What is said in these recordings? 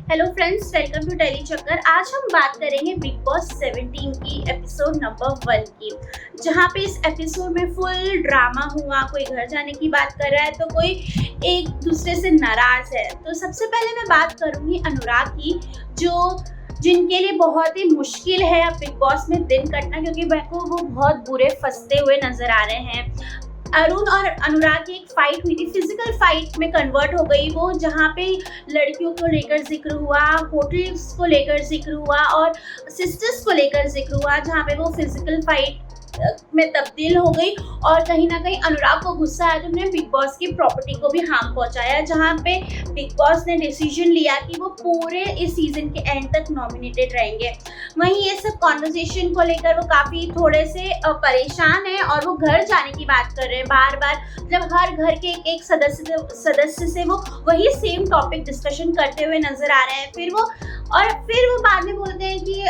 Hello friends, welcome to टेली चक्कर। आज हम बात करेंगे बिग बॉस 17 की एपिसोड नंबर 1 की, जहाँ पे इस एपिसोड में फुल ड्रामा हुआ। कोई घर जाने की बात कर रहा है तो कोई एक दूसरे से नाराज है। तो सबसे पहले मैं बात करूँगी अनुराग की, जिनके लिए बहुत ही मुश्किल है अब बिग बॉस में दिन कटना, क्योंकि वो बहुत बुरे फंसते हुए नजर आ रहे हैं। अरुण और अनुराग की एक फाइट हुई थी, फिजिकल फाइट में कन्वर्ट हो गई वो, जहाँ पे लड़कियों को लेकर जिक्र हुआ, होटल्स को लेकर जिक्र हुआ और सिस्टर्स को लेकर जिक्र हुआ, जहाँ पे वो फिजिकल फाइट में तब्दील हो गई। और कहीं ना कहीं अनुराग को गुस्सा आया तो उन्होंने बिग बॉस की प्रॉपर्टी को भी हार्म पहुंचाया, जहाँ पे बिग बॉस ने डिसीजन लिया कि वो पूरे इस सीजन के एंड तक नॉमिनेटेड रहेंगे। वहीं ये सब कॉन्वर्सेशन को लेकर वो काफ़ी थोड़े से परेशान है और वो घर जाने की बात कर रहे हैं बार बार। जब हर घर के एक सदस्य से वो वही सेम टॉपिक डिस्कशन करते हुए नजर आ रहे हैं। फिर वो बाद में बोलते हैं कि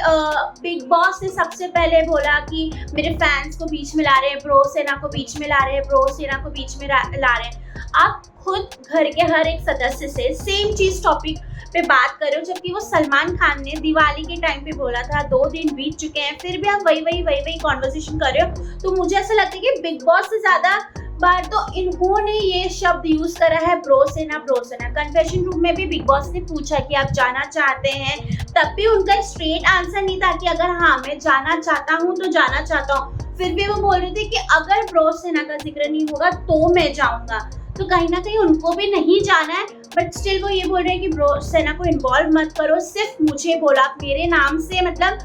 बिग बॉस ने सबसे पहले बोला कि मेरे फैंस को बीच में ला रहे हैं, प्रो सेना को बीच में ला रहे हैं, प्रो सेना को बीच में ला रहे हैं। आप खुद घर के हर एक सदस्य से सेम चीज टॉपिक पे बात कर रहे हो, जबकि वो सलमान खान ने दिवाली के टाइम पे बोला था। 2 दिन बीत चुके हैं, फिर भी आप वही कॉन्वर्सेशन कर रहे हो। तो मुझे ऐसा लगता है कि बिग बॉस से ज्यादा बार तो इन्होंने ये शब्द यूज करा है, ब्रो सेना। कन्फेशन रूम में भी बिग बॉस ने पूछा कि आप जाना चाहते हैं, तब भी उनका स्ट्रेट आंसर नहीं था कि अगर हाँ मैं जाना चाहता हूँ तो जाना चाहता हूँ। फिर भी वो बोल रहे थे कि अगर ब्रो सेना का जिक्र नहीं होगा तो मैं जाऊंगा। तो कहीं ना कहीं उनको भी नहीं जाना है, बट स्टिल वो ये बोल रहे हैं कि ब्रो सेना को इन्वॉल्व मत करो, सिर्फ मुझे बोला मेरे नाम से, मतलब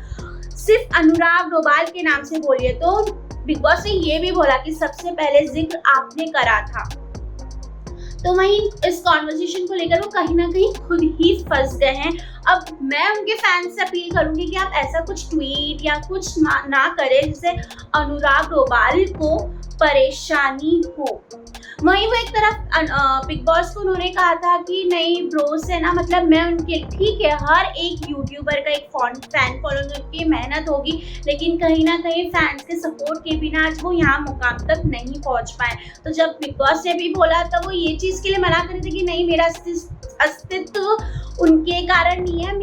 सिर्फ अनुराग डोभाल के नाम से बोलिए। तो बिग बॉस ने ये भी बोला कि सबसे पहले जिक्र आपने करा था। तो वहीं इस कॉन्वर्सेशन को लेकर वो कहीं ना कहीं खुद ही फंस गए हैं। अब मैं उनके फैंस से अपील करूंगी कि आप ऐसा कुछ ट्वीट या कुछ ना करें जिससे अनुराग डोभाल को परेशानी हो। वहीं वो एक तरफ बिग बॉस को उन्होंने कहा था कि नहीं ब्रोस है ना, मतलब मैं उनके, ठीक है हर एक यूट्यूबर का एक फैन फॉलोइंग की मेहनत होगी, लेकिन कहीं ना कहीं फैंस के सपोर्ट के बिना आज वो यहाँ मुकाम तक नहीं पहुँच पाए। तो जब बिग बॉस ने भी बोला तब वो ये चीज़ के लिए मना कर रहे थे कि नहीं, मेरा अस्तित्व उनके कारण नहीं है,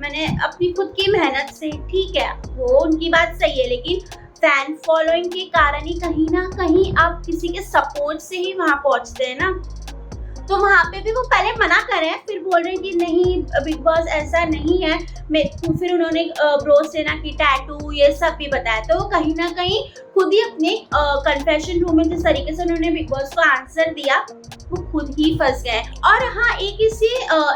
मैंने अपनी खुद की मेहनत से, ठीक है वो उनकी बात सही है, लेकिन फैन फॉलोइंग के कारण ही कहीं ना कहीं आप किसी के सपोर्ट से ही वहां पहुंचते हैं ना। तो वहां पे भी वो पहले मना कर रहे हैं, फिर बोल रहे हैं कि नहीं बिग बॉस ऐसा नहीं है। फिर उन्होंने ब्रो सेना की टैटू ये सब भी बताया। तो वो कहीं ना कहीं खुद ही अपने कन्फेशन रूम में जिस तरीके से उन्होंने बिग बॉस को आंसर दिया वो खुद ही फंस गए। और हाँ, एक इसी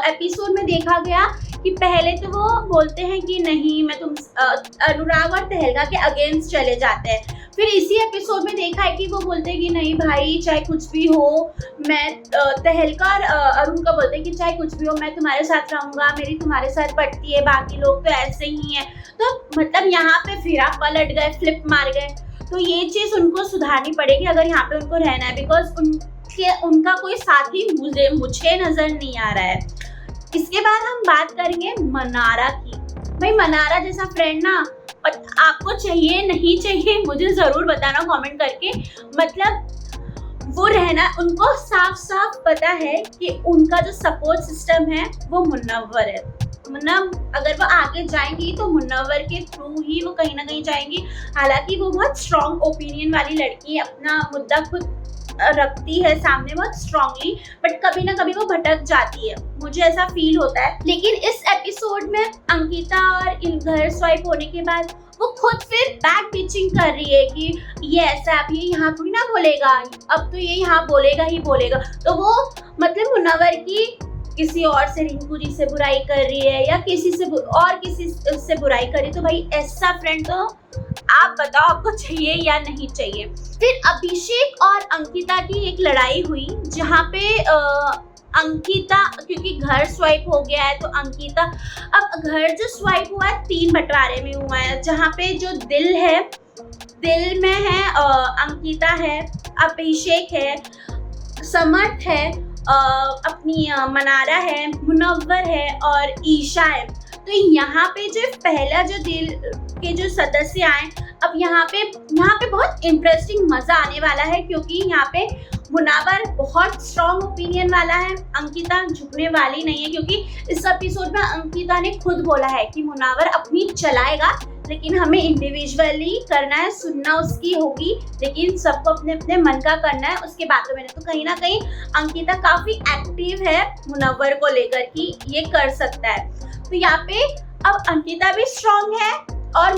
एपिसोड में देखा गया कि पहले तो वो बोलते हैं कि नहीं मैं अनुराग और तहलका के अगेंस्ट चले जाते हैं। फिर इसी एपिसोड में देखा है कि वो बोलते हैं कि नहीं भाई चाहे कुछ भी हो, मैं तहलका और अरुण का बोलते हैं कि चाहे कुछ भी हो मैं तुम्हारे साथ रहूंगा, मेरी तुम्हारे साथ पटती है, बाकी लोग तो ऐसे ही हैं। तो मतलब यहाँ पे फिर आप पलट गए, फ्लिप मार गए। तो ये चीज़ उनको सुधारनी पड़ेगी अगर यहाँ पे उनको रहना है, बिकॉज उनका कोई साथी मुझे नजर नहीं आ रहा है। इसके बाद हम बात करेंगे मनारा की। भाई मनारा जैसा फ्रेंड ना आपको चाहिए नहीं चाहिए मुझे जरूर बताना कमेंट करके। मतलब वो रहना, उनको साफ साफ पता है कि उनका जो सपोर्ट सिस्टम है वो मुन्नवर है। मतलब अगर वो आगे जाएंगी तो मुन्नवर के थ्रू ही वो कहीं ना कहीं जाएंगी। हालांकि वो बहुत स्ट्रॉन्ग ओपिनियन वाली लड़की है, अपना मुद्दा खुद रखती है सामने बहुत स्ट्रांगली, बट कभी ना कभी वो भटक जाती है, मुझे ऐसा फील होता है। लेकिन इस एपिसोड में अंकिता और इन घर स्वाइप होने के बाद वो खुद फिर बैक पिचिंग कर रही है कि ये ऐसा, अब ये यहाँ थोड़ी ना बोलेगा, अब तो ये यहाँ बोलेगा ही बोलेगा। तो वो मतलब मुन्नवर की किसी और से, रिंकू जी से बुराई कर रही है या किसी से बुराई कर रही है। तो भाई ऐसा फ्रेंड तो आप बताओ आपको चाहिए या नहीं चाहिए। फिर अभिषेक और अंकिता की एक लड़ाई हुई, जहाँ पे अंकिता, क्योंकि घर स्वाइप हो गया है तो अंकिता, अब घर जो स्वाइप हुआ है 3 बंटवारे में हुआ है, जहाँ पे जो दिल है, दिल में है अंकिता है, अभिषेक है, समर्थ है, अपनी मनारा है, मुनव्वर है और ईशा है। तो यहाँ पे जो पहला जो दिल के जो सदस्य आए, अब यहाँ पे बहुत इंटरेस्टिंग मजा आने वाला है, क्योंकि यहाँ पे मुनावर बहुत स्ट्रॉन्ग ओपिनियन वाला है, अंकिता झुकने वाली नहीं है, क्योंकि इस एपिसोड में अंकिता ने खुद बोला है कि मुनावर अपनी चलाएगा, लेकिन हमें इंडिविजुअली करना है, सुनना उसकी होगी, लेकिन सबको अपने अपने मन का करना है उसके बातों में। तो कहीं ना कहीं अंकिता काफी एक्टिव है मुनव्वर को लेकर कि ये कर सकता है। तो यहाँ पे अब अंकिता भी स्ट्रॉन्ग है और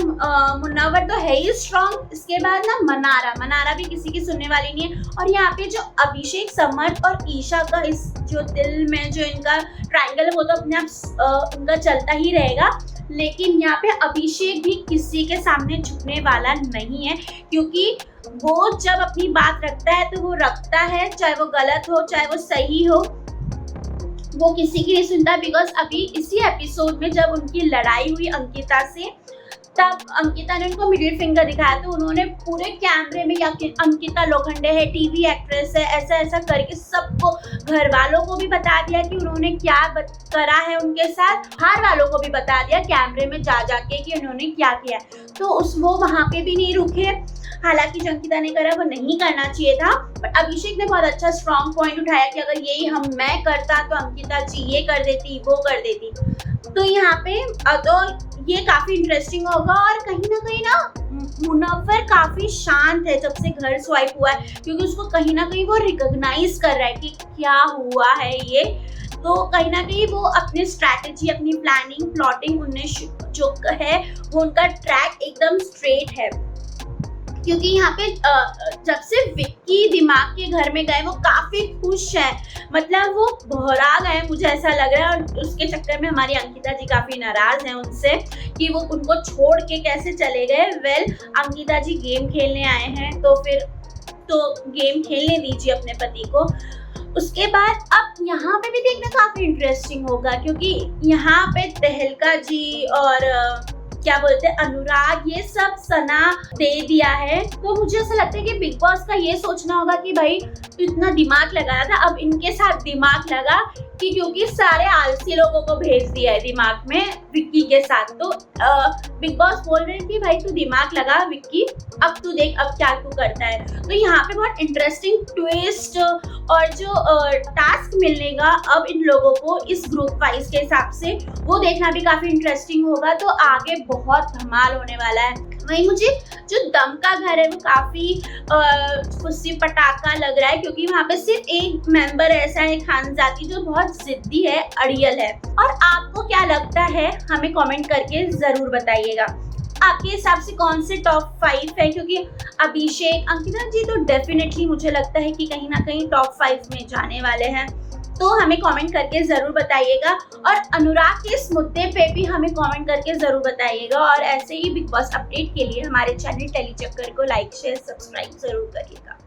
मुनव्वर तो है ही स्ट्रॉन्ग। इसके बाद ना मनारा भी किसी की सुनने वाली नहीं है। और यहाँ पे जो अभिषेक, समर्थ और ईशा का इस जो दिल में जो इनका ट्रायंगल है वो तो अपने आप उनका चलता ही रहेगा, लेकिन यहाँ पे अभिषेक भी किसी के सामने झुकने वाला नहीं है, क्योंकि वो जब अपनी बात रखता है तो वो रखता है, चाहे वो गलत हो चाहे वो सही हो, वो किसी की नहीं सुनता। बिकॉज अभी इसी एपिसोड में जब उनकी लड़ाई हुई अंकिता से, तब अंकिता ने उनको मिडिल फिंगर दिखाया, तो उन्होंने पूरे कैमरे में अंकिता लोखंडे है, टीवी एक्ट्रेस है, ऐसा ऐसा करके सबको, घर वालों को भी बता दिया कि उन्होंने क्या करा है उनके साथ, बाहर वालों को भी बता दिया कैमरे में जा जाके कि उन्होंने क्या किया। तो वो वहाँ पे भी नहीं रुके। हालांकि जो अंकिता ने करा वो नहीं करना चाहिए था, बट अभिषेक ने बहुत अच्छा स्ट्रॉन्ग पॉइंट उठाया कि अगर यही मैं करता तो अंकिता जी ये कर देती, वो कर देती। तो यहाँ पे तो ये काफी इंटरेस्टिंग होगा। और कहीं ना मुनव्वर काफी शांत है जब से घर स्वाइप हुआ है, क्योंकि उसको कहीं ना कहीं वो रिकॉग्नाइज कर रहा है कि क्या हुआ है ये। तो कहीं ना कहीं वो अपनी स्ट्रैटेजी, अपनी प्लानिंग, प्लॉटिंग उन्हें जो है वो उनका ट्रैक एकदम स्ट्रेट है। क्योंकि यहाँ पे जब से विक्की दिमाग के घर में गए वो काफी खुश है, मतलब वो बहरा गए, मुझे ऐसा लग रहा है। और उसके चक्कर में हमारी अंकिता जी काफी नाराज हैं उनसे कि वो उनको छोड़ के कैसे चले गए। वेल, अंकिता जी गेम खेलने आए हैं तो फिर तो गेम खेलने दीजिए अपने पति को। उसके बाद अब यहाँ पे भी देखना काफी इंटरेस्टिंग होगा, क्योंकि यहाँ पे तहलका जी और क्या बोलते हैं अनुराग, ये सब सना दे दिया है। तो मुझे ऐसा लगता है कि बिग बॉस का ये सोचना होगा कि भाई तू इतना दिमाग लगा रहा था, अब इनके साथ दिमाग लगा, कि क्योंकि सारे आलसी लोगों को भेज दिया है दिमाग में विक्की के साथ। तो बिग बॉस बोल रहे हैं कि भाई तू दिमाग लगा विक्की, अब तू देख अब क्या तू करता है। तो यहाँ पे बहुत इंटरेस्टिंग ट्विस्ट और जो टास्क मिलेगा अब इन लोगों को इस ग्रुप वाइज के हिसाब से, वो देखना भी काफी इंटरेस्टिंग होगा। तो आगे बहुत धमाल होने वाला है। वहीं मुझे जो दम का घर है वो काफी खुशी पटाखा लग रहा है, क्योंकि वहाँ पे सिर्फ एक मेंबर ऐसा है खानजाती जो बहुत जिद्दी है, अड़ियल है। और आपको क्या लगता है हमें कमेंट करके जरूर बताइएगा, आपके हिसाब से कौन से टॉप 5 है? क्योंकि अभिषेक, अंकिता जी तो डेफिनेटली मुझे लगता है कि कहीं ना कहीं टॉप 5 में जाने वाले हैं। तो हमें कमेंट करके जरूर बताइएगा, और अनुराग के इस मुद्दे पे भी हमें कमेंट करके जरूर बताइएगा। और ऐसे ही बिग बॉस अपडेट के लिए हमारे चैनल टेली चक्कर को लाइक, शेयर, सब्सक्राइब जरूर करिएगा।